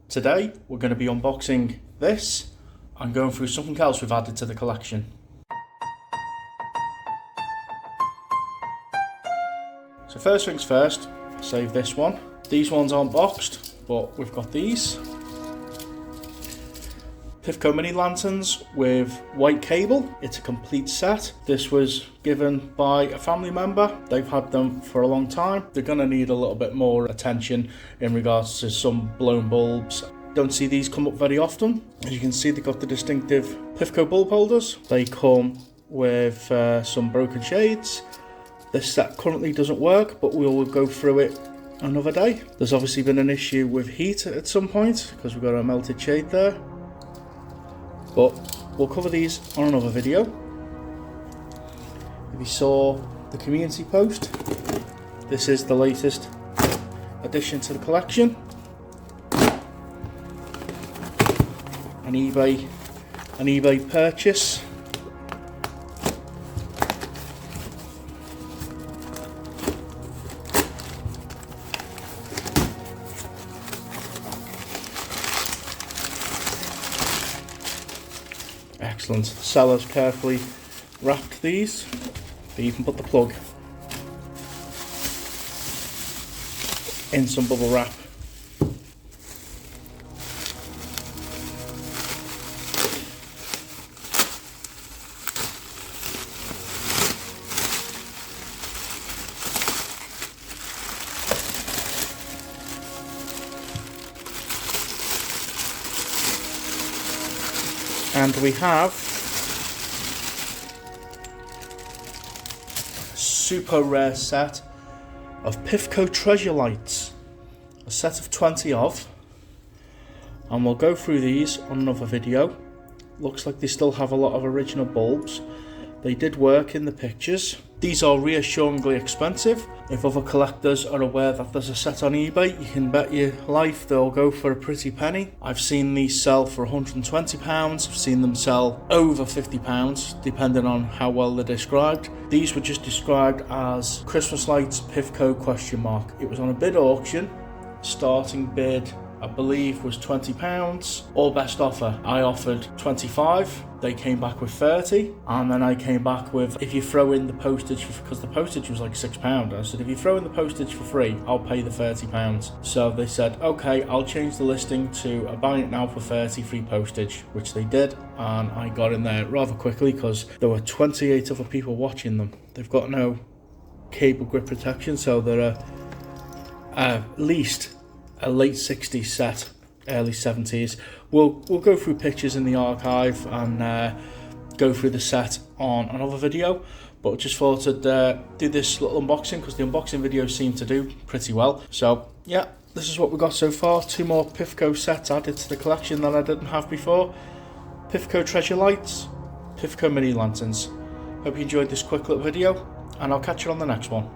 Today we're going to be unboxing this and going through something else we've added to the collection. So first things first, save this one. These ones aren't boxed, but we've got these. PIFCO mini lanterns with white cable. It's a complete set. This was given by a family member. They've had them for a long time. They're going to need a little bit more attention in regards to some blown bulbs. Don't see these come up very often. As you can see, they've got the distinctive PIFCO bulb holders. They come with some broken shades. This set currently doesn't work, but we'll go through it another day. There's obviously been an issue with heat at some point because we've got a melted shade there. But we'll cover these on another video. If you saw the community post, this is the latest addition to the collection. An eBay purchase. Excellent. The sellers carefully wrapped these. They even put the plug in some bubble wrap. And we have a super rare set of PIFCO Treasure Lights, a set of 20 of, and we'll go through these on another video. Looks like they still have a lot of original bulbs. They did work in the pictures. These are reassuringly expensive. If other collectors are aware that there's a set on eBay, you can bet your life they'll go for a pretty penny. I've seen these sell for £120, I've seen them sell over £50, depending on how well they're described. These were just described as Christmas lights PIFCO ? It was on a bid auction. Starting bid, I believe, was £20, or best offer. I offered 25, they came back with 30, and then I came back with, if you throw in the postage, because the postage was like £6, I said, if you throw in the postage for free, I'll pay the £30. So they said, okay, I'll change the listing to buy it now for 30, free postage, which they did, and I got in there rather quickly because there were 28 other people watching them. They've got no cable grip protection, so they're at least a late 60s set, early 70s. We'll go through pictures in the archive and go through the set on another video, but just thought I'd do this little unboxing because the unboxing videos seem to do pretty well. So yeah, this is what we got so far. 2 more PIFCO sets added to the collection that I didn't have before. PIFCO Treasure Lights, PIFCO mini lanterns. Hope you enjoyed this quick little video, and I'll catch you on the next one.